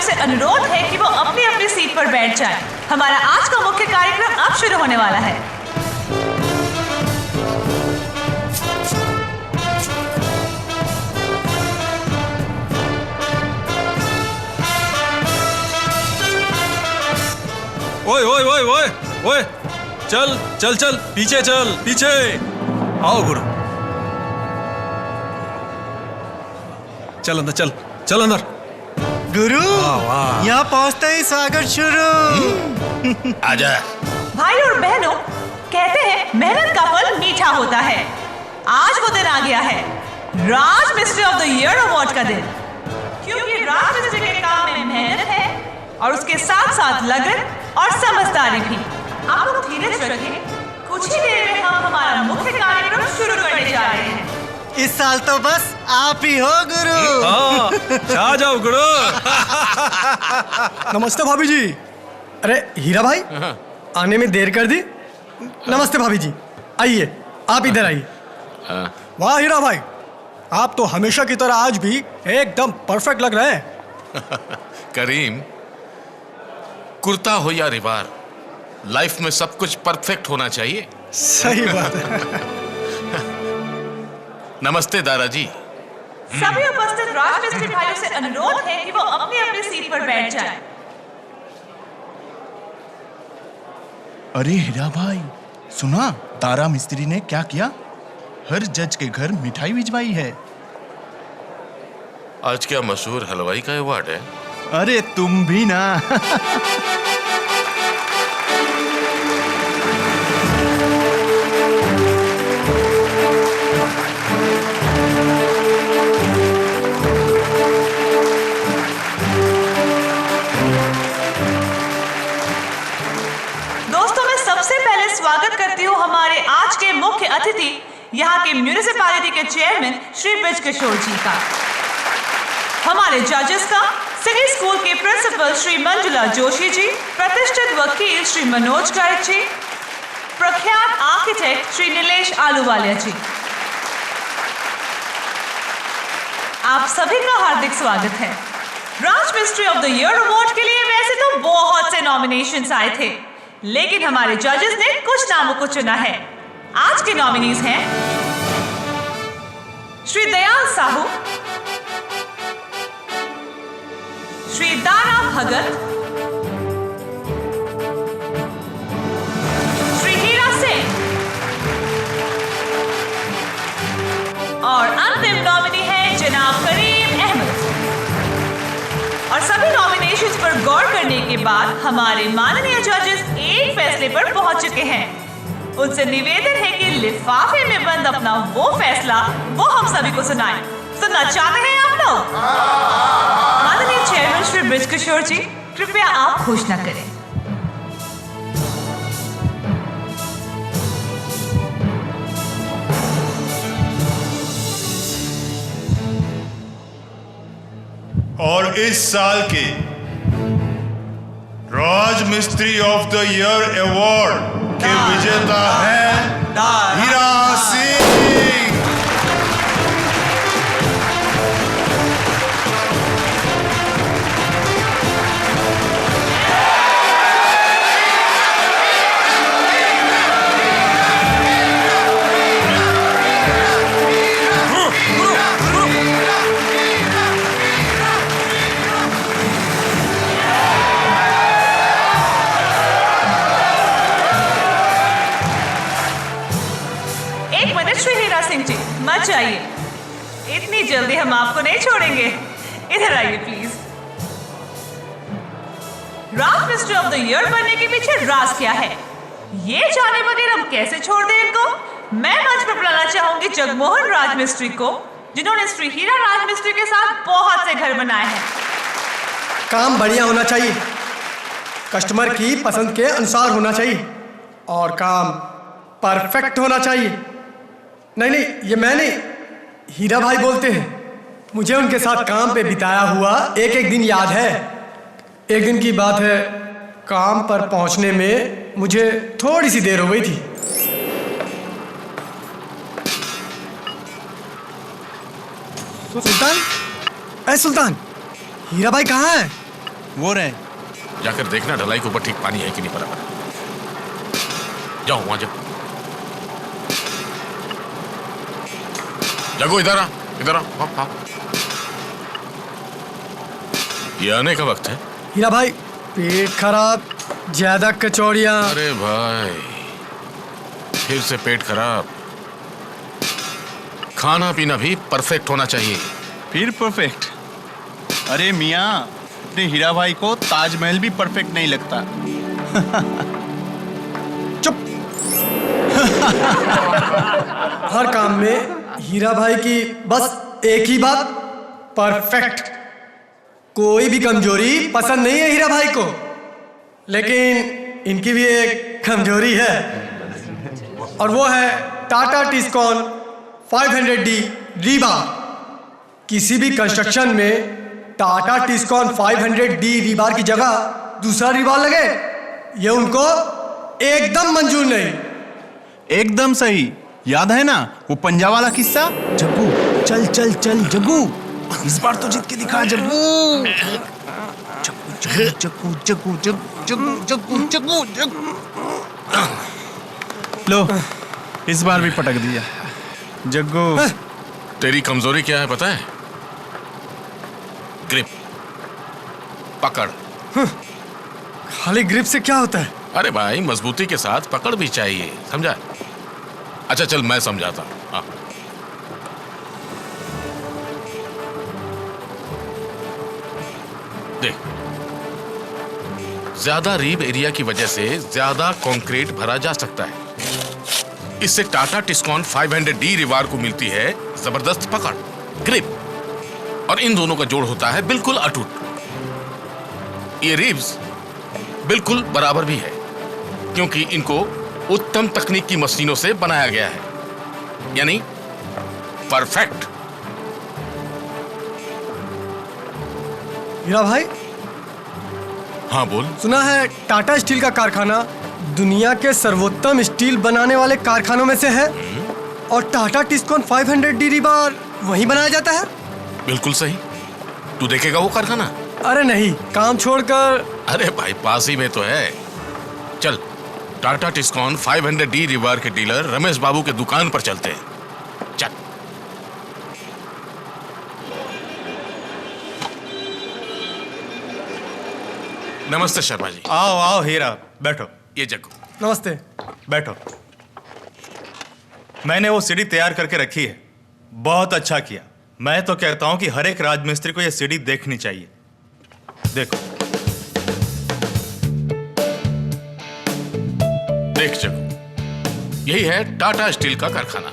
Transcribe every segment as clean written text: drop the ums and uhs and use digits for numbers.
से अनुरोध है कि वो अपनी अपनी सीट पर बैठ जाएं। हमारा आज का मुख्य कार्यक्रम अब शुरू होने वाला है। ओए ओए ओए ओए ओए, चल चल चल, पीछे चल, पीछे आओ गुरु। चल अंदर, चल चल अंदर। गुरु, वाह। यहाँ पहुँचते ही स्वागत शुरू। आजा। भाई और बहनों, कहते हैं मेहनत का फल मीठा होता है। आज वो दिन आ गया है, Raj mystery of the year award का दिन। क्योंकि राज मिस्ट्री के काम में मेहनत है और उसके साथ साथ लगन और समझदारी भी। आप लोग धीरज रखें, कुछ ही देर में हम हमारा मुख्य कार्यक्रम शुरू करने जा रहे हैं। इस साल तो बस आप ही हो गुरु। हाँ, आ जाओ गुरु। नमस्ते भाभी जी। अरे हीरा भाई, आने में देर कर दी। नमस्ते भाभी जी, आइए, आप इधर आइए। वाह हीरा भाई, आप तो हमेशा की तरह आज भी एकदम परफेक्ट लग रहे हैं। करीम, कुर्ता हो या रिवार, लाइफ में सब कुछ परफेक्ट होना चाहिए। सही बात है। नमस्ते दादाजी। सभी उपस्थित राज मिस्त्री भाइयों से अनुरोध है कि वो अपनी अपनी सीट पर बैठ जाएं। अरे हीरा भाई, सुना तारा मिस्त्री ने क्या किया? हर जज के घर मिठाई भिजवाई है। आज क्या मशहूर हलवाई का अवार्ड है? अरे तुम भी ना। दोस्तों, मैं सबसे पहले स्वागत करती हूँ हमारे आज के मुख्य अतिथि, यहाँ के म्यूनिसिपैलिटी के चेयरमैन श्री ब्रिज किशोर जी का, हमारे जजेस का, सिटी स्कूल के प्रिंसिपल श्री मंजुला जोशी जी, प्रतिष्ठित वकील श्री मनोज गर्ग जी, प्रख्यात आर्किटेक्ट श्री नीलेश आलूवालिया जी। आप सभी का हार्दिक स्वागत है। Raj mystery of the year award के लिए वैसे तो बहुत से नॉमिनेशंस आए थे, लेकिन हमारे जजेस ने कुछ नामों को चुना है। आज के नॉमिनीज हैं श्री दयाल साहू, श्री दारा भगत, श्री हीरा सिंह और अंतिम नॉमिनी है जनाब करीम अहमद। और सभी नॉमिनेशंस पर गौर करने के बाद हमारे माननीय जजेस एक फैसले पर पहुंच चुके हैं। उनसे निवेदन है कि लिफाफे में बंद अपना वो फैसला वो हम सभी को सुनाएं। सुनना चाहते हैं आप लोग? माननीय चेयरमैन श्री ब्रिज किशोर जी, कृपया आप घोषणा करें। और इस साल के राज मिस्त्री ऑफ द ईयर अवार्ड के विजेता हैं हीरा सिंह। मत जाइए, इतनी जल्दी हम आपको नहीं छोड़ेंगे। इधर आइए please. Raj mystery of the year बनने के पीछे राज क्या है, ये जाने बगैर हम कैसे छोड़ दें इनको? मैं मंच पर बुलाना चाहूंगी जगमोहन राज मिस्त्री को, जिन्होंने श्री हीरा राज मिस्त्री के साथ बहुत से घर बनाए हैं। काम बढ़िया होना चाहिए, कस्टमर की पसंद के अनुसार होना चाहिए और काम परफेक्ट होना चाहिए। नहीं, ये मैं नहीं, हीरा भाई बोलते हैं। मुझे उनके साथ काम पे बिताया हुआ एक एक दिन याद है। एक दिन की बात है, काम पर पहुंचने में मुझे थोड़ी सी देर हो गई थी। सुल्तान, सुल्तान, हीरा भाई कहाँ है? वो रहे। जाकर देखना ढलाई के ऊपर ठीक पानी है कि नहीं बराबर। जाओ वहां जाओ। जगो इधर आ, इधर आ। हाँ। ये आने का वक्त है। हीरा भाई पेट खराब, ज्यादा कचौड़ियाँ। अरे भाई फिर से पेट खराब। खाना पीना भी परफेक्ट होना चाहिए। फिर परफेक्ट? अरे मियाँ, अपने हीरा भाई को ताजमहल भी परफेक्ट नहीं लगता। चुप। हर काम में हीरा भाई की बस एक ही बात, परफेक्ट। कोई भी कमजोरी पसंद नहीं है हीरा भाई को, लेकिन इनकी भी एक कमजोरी है और वो है टाटा टिस्कॉन 500D रीबार। किसी भी कंस्ट्रक्शन में टाटा टिस्कॉन 500D रीबार की जगह दूसरा रीबार लगे, ये उनको एकदम मंजूर नहीं। एकदम सही। याद है ना वो पंजा वाला किस्सा? जग्गू चल चल चल जग्गू, इस बार तो जीत के दिखा जग्गू। जग्गू जग्गू जग्गू जग्गू जग्गू जग्गू जग्गू। लो इस बार भी पटक दिया जग्गू। तेरी कमजोरी क्या है पता है? ग्रिप, पकड़। खाली ग्रिप से क्या होता है? अरे भाई मजबूती के साथ पकड़ भी चाहिए, समझा? अच्छा चल मैं समझाता हूं। हाँ। देख, ज्यादा रीब एरिया की वजह से ज्यादा कंक्रीट भरा जा सकता है। इससे टाटा टिस्कॉन 500D रीबार को मिलती है जबरदस्त पकड़, ग्रिप, और इन दोनों का जोड़ होता है बिल्कुल अटूट। ये रिब्स बिल्कुल बराबर भी है क्योंकि इनको उत्तम तकनीक की मशीनों से बनाया गया है, यानी परफेक्ट। हीरा भाई, हाँ बोल। सुना है टाटा स्टील का कारखाना दुनिया के सर्वोत्तम स्टील बनाने वाले कारखानों में से है और टाटा टिस्कॉन 500D रीबार वहीं बनाया जाता है। बिल्कुल सही। तू देखेगा वो कारखाना? अरे नहीं, काम छोड़कर। अरे भाई पास ही में तो है। चल टाटा टिस्कॉन 500D रीबार के डीलर रमेश बाबू के दुकान पर चलते हैं। चल। नमस्ते शर्मा जी। आओ आओ हीरा, बैठो। ये जग्गू। नमस्ते। बैठो। मैंने वो सीढ़ी तैयार करके रखी है, बहुत अच्छा किया। मैं तो कहता हूं कि हर एक राजमिस्त्री को ये सीढ़ी देखनी चाहिए। देखो देख जग्गू, यही है टाटा स्टील का कारखाना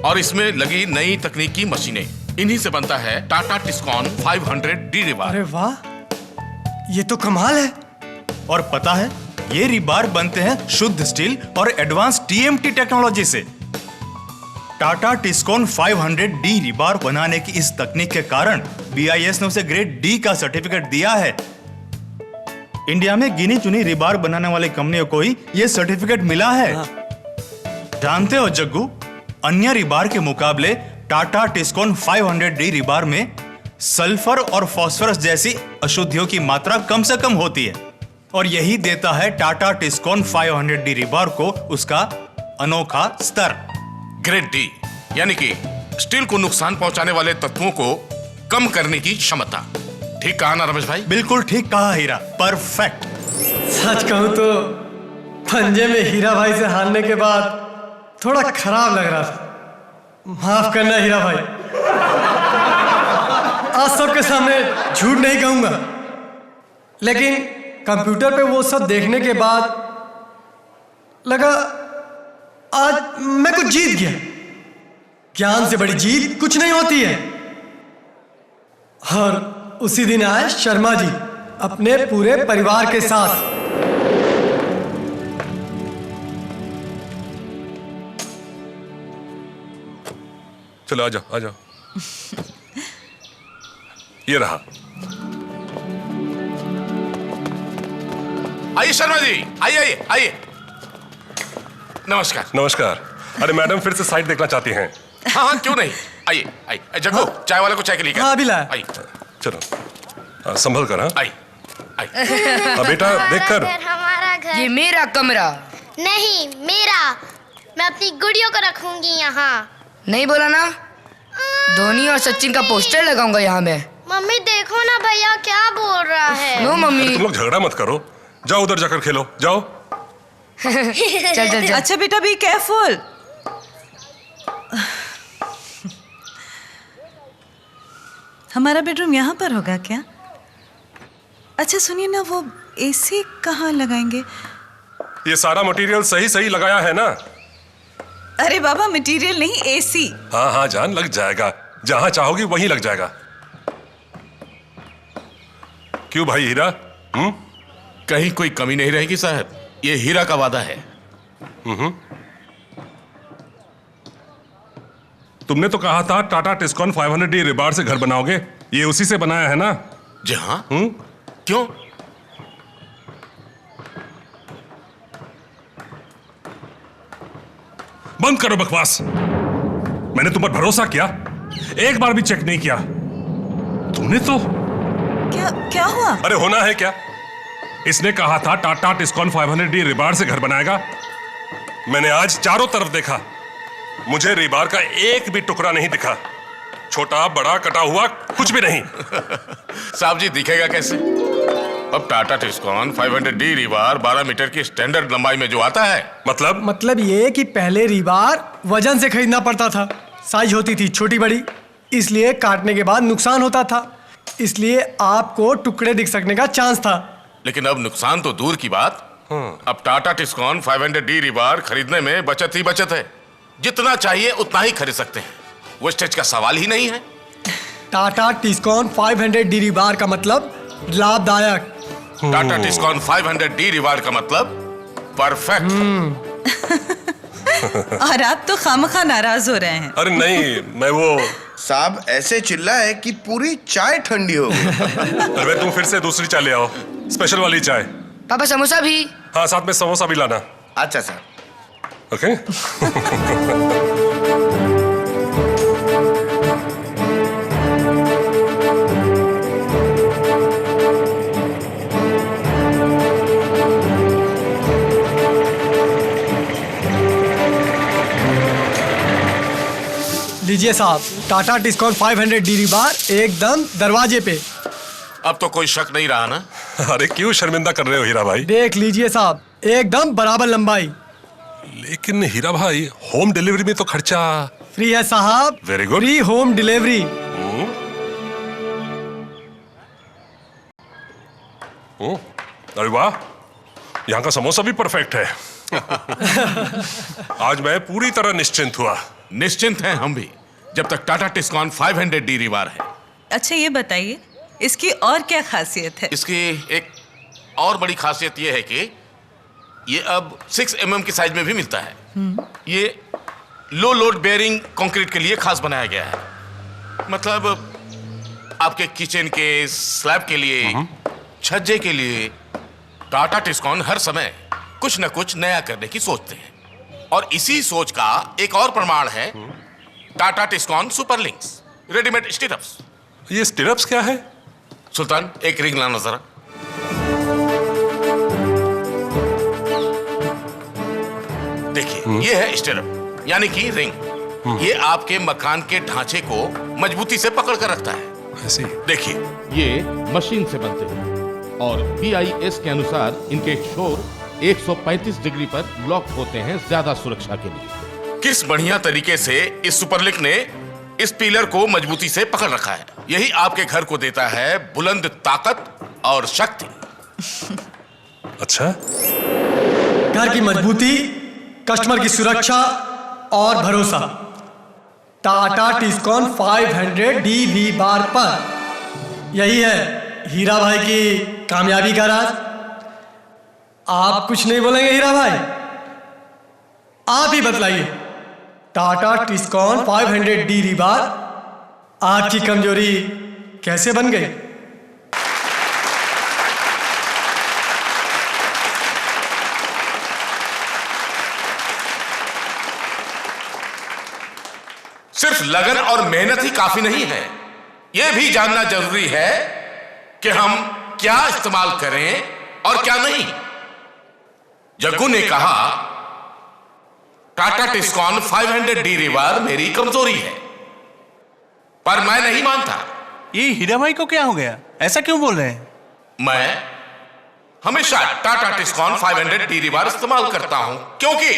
और इसमें लगी नई तकनीकी मशीनें। इन्हीं से बनता है टाटा टिस्कॉन 500D रीबार। अरे वाह, ये तो कमाल है। और पता है ये रीबार बनते हैं शुद्ध स्टील और एडवांस TMT टेक्नोलॉजी से। टाटा टिस्कॉन 500D रीबार बनाने की इस तकनीक के कारण BIS ने उसे ग्रेड D का सर्टिफिकेट दिया है। इंडिया में गिनी चुनी रीबार बनाने वाली कंपनियों को ही यह सर्टिफिकेट मिला है। जानते हो जग्गू, अन्य रीबार के मुकाबले टाटा टिस्कॉन 500D रीबार में सल्फर और फास्फोरस जैसी अशुद्धियों की मात्रा कम से कम होती है और यही देता है टाटा टिस्कॉन 500D रीबार को उसका अनोखा स्तर, ग्रेड D, यानी कि स्टील को नुकसान पहुंचाने वाले तत्वों को कम करने की क्षमता। ठीक कहा ना रमेश भाई? बिल्कुल ठीक कहा हीरा, परफेक्ट। सच कहूं तो पंजे में हीरा भाई से हारने के बाद थोड़ा खराब लग रहा था। माफ करना हीरा भाई, आज सबके सामने झूठ नहीं कहूंगा, लेकिन कंप्यूटर पे वो सब देखने के बाद लगा आज मैं कुछ जीत गया। ज्ञान से बड़ी जीत कुछ नहीं होती है। और उसी दिन आए शर्मा जी अपने पूरे परिवार के साथ। चलो आ जाओ आ जाओ। ये रहा। आइए शर्मा जी, आइए आइए आइए। नमस्कार। नमस्कार। अरे मैडम फिर से साइट देखना चाहती हैं? हाँ हाँ क्यों नहीं, आइए आइए। जग्गू, चाय वाले को चाय के लिए हाँ, अभी लाया। आइए चलो संभल कर। हाँ आइए आइए। अब बेटा देख कर। हमारा घर। ये मेरा कमरा। नहीं मेरा। मैं अपनी गुड़ियों को रखूंगी यहाँ। नहीं बोला ना, धोनी और सचिन का पोस्टर लगाऊंगा यहाँ मैं। मम्मी देखो ना भैया क्या बोल रहा है। No mummy. तुम लोग झगड़ा मत करो, जाओ उधर जाकर खेलो, जाओ। चल चल चल। अच्छा बेटा, बी केयरफुल। हमारा बेडरूम यहाँ पर होगा क्या? अच्छा सुनिए ना, वो एसी कहाँ लगाएंगे? ये सारा मटेरियल सही सही लगाया है ना? अरे बाबा, मटेरियल नहीं, एसी। हाँ हाँ जान, लग जाएगा, जहां चाहोगी वहीं लग जाएगा। क्यों भाई हीरा? कहीं कोई कमी नहीं रहेगी साहब, ये हीरा का वादा है। तुमने तो कहा था टाटा टिस्कॉन 500D रिबार से घर बनाओगे, ये उसी से बनाया है ना? जी हाँ। क्यों? बंद करो बकवास। मैंने तुम पर भरोसा किया, एक बार भी चेक नहीं किया। तुमने तो क्या हुआ? अरे होना है क्या? इसने कहा था टाटा टिस्कॉन 500D रिबार से घर बनाएगा। मैंने आज चारों तरफ देखा, मुझे रिबार का एक भी टुकड़ा नहीं दिखा। छोटा बड़ा कटा हुआ कुछ भी नहीं। साहब जी दिखेगा कैसे? अब Tata Tiscon 500D rebar 12 metre की स्टैंडर्ड लंबाई में जो आता है। मतलब ये कि पहले रिबार वजन से खरीदना पड़ता था, साइज होती थी छोटी बड़ी, इसलिए काटने के बाद नुकसान होता था, इसलिए आपको टुकड़े दिख सकने का चांस था। लेकिन अब नुकसान तो दूर की बात, अब टाटा टिस्कॉन 500D रिबार खरीदने में बचत ही बचत है। जितना चाहिए उतना ही खरीद सकते हैं, वो स्टेज का सवाल ही नहीं है। टाटा टिस्कॉन 500D रिबार का मतलब लाभदायक। टाटा टिस्कॉन 500D रिबार का मतलब परफेक्ट। और आप तो खामखा नाराज हो रहे हैं। अरे नहीं, मैं वो साहब ऐसे चिल्लाए कि पूरी चाय ठंडी हो गई। अरे तुम फिर से दूसरी चाय ले आओ, स्पेशल वाली चाय। पापा समोसा भी। हाँ साथ में समोसा भी लाना। अच्छा सर। ओके। लीजिए साहब, टाटा टिस्कॉन 500D रिबार एकदम दरवाजे पे। अब तो कोई शक नहीं रहा ना? अरे क्यों शर्मिंदा कर रहे हो हीरा भाई? देख लीजिए साहब, एकदम बराबर लंबाई। लेकिन हीरा भाई, होम डिलीवरी में तो खर्चा फ्री है साहब। Very good. Free home delivery. अरे वाह, यहाँ का समोसा भी परफेक्ट है। आज मैं पूरी तरह निश्चिंत हुआ। निश्चिंत हैं हम भी, जब तक टाटा टिस्कॉन 500D रिबार है। अच्छा ये बताइए, इसकी और क्या खासियत है? इसकी एक और बड़ी खासियत यह है कि ये अब 6 mm की साइज में भी मिलता है। ये लो लोड बेयरिंग कंक्रीट के लिए खास बनाया गया है। मतलब आपके किचन के स्लैब के लिए, छज्जे के लिए टाटा टिस्कॉन हर समय कुछ न कुछ नया करने की सोचते हैं। और इसी सोच का एक और प्रमाण है Tata Tiscon super links readymade stirrups. ये स्टिरअप्स क्या है? सुल्तान एक रिंग लाना जरा। देखिए ये है स्टिरअप यानी कि रिंग। ये आपके मकान के ढांचे को मजबूती से पकड़ कर रखता है। ऐसे देखिए ये मशीन से बनते हैं और BIS के अनुसार इनके शोर 135 डिग्री पर लॉक होते हैं ज्यादा सुरक्षा के लिए। किस बढ़िया तरीके से इस सुपरलिंक ने इस पिलर को मजबूती से पकड़ रखा है। यही आपके घर को देता है बुलंद ताकत और शक्ति। अच्छा, घर की मजबूती, कस्टमर की सुरक्षा और भरोसा टाटा टिस्कॉन 500D रिबार पर। यही है हीरा भाई की कामयाबी का राज। आप कुछ नहीं बोलेंगे हीरा भाई? आप ही बतलाइए, टाटा टिस्कॉन 500D रिबार आपकी कमजोरी कैसे बन गई? सिर्फ लगन और मेहनत ही काफी नहीं है, यह भी जानना जरूरी है कि हम क्या इस्तेमाल करें और क्या नहीं। जग्गू ने कहा टाटा टिस्कॉन 500D रिबार मेरी कमजोरी है, पर मैं नहीं मानता। ये हीरा भाई को क्या हो गया, ऐसा क्यों बोल रहे हैं? मैं हमेशा टाटा टिस्कॉन 500D रिबार इस्तेमाल करता हूं क्योंकि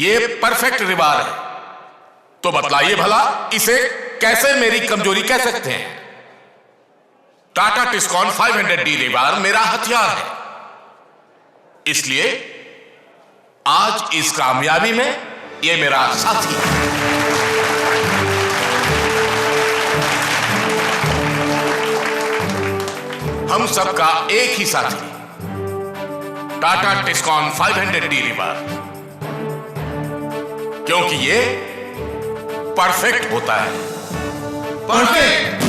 ये परफेक्ट रिबार है। तो बतलाइए भला इसे कैसे मेरी कमजोरी कह सकते हैं? टाटा टिस्कॉन 500D रिबार मेरा हथियार है, इसलिए आज इस कामयाबी में ये मेरा साथी है। हम सबका एक ही साथी, टाटा टिस्कॉन 500D रिबार, क्योंकि ये परफेक्ट होता है। परफेक्ट।